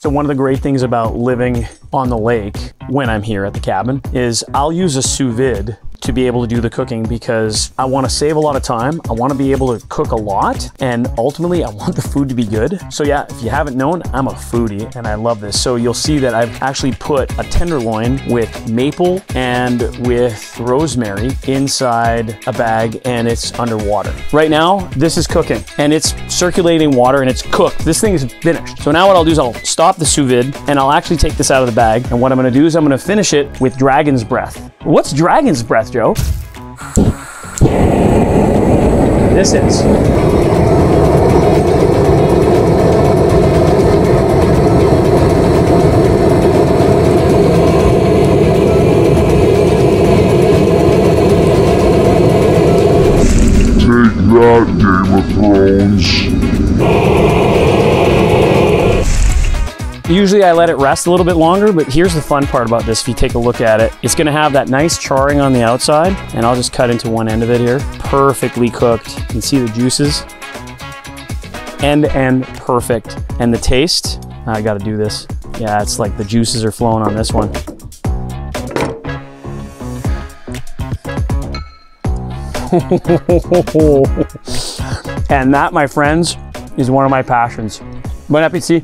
So one of the great things about living on the lake when I'm here at the cabin is I'll use a sous vide to be able to do the cooking because I want to save a lot of time. I want to be able to cook a lot, and ultimately I want the food to be good. So yeah, if you haven't known, I'm a foodie and I love this. So you'll see that I've actually put a tenderloin with maple and with rosemary inside a bag, and it's underwater. Right now, this is cooking and it's circulating water and it's cooked. This thing is finished. So now what I'll do is I'll stop the sous vide and I'll actually take this out of the bag. And what I'm gonna do is I'm gonna finish it with dragon's breath. What's dragon's breath, Joe? This is. Take that, Game of Thrones. Usually I let it rest a little bit longer, but here's the fun part about this. If you take a look at it, it's gonna have that nice charring on the outside, and I'll just cut into one end of it here. Perfectly cooked. You can see the juices. End to end, perfect. And the taste, I gotta do this. Yeah, it's like the juices are flowing on this one. And that, my friends, is one of my passions. Bon appétit.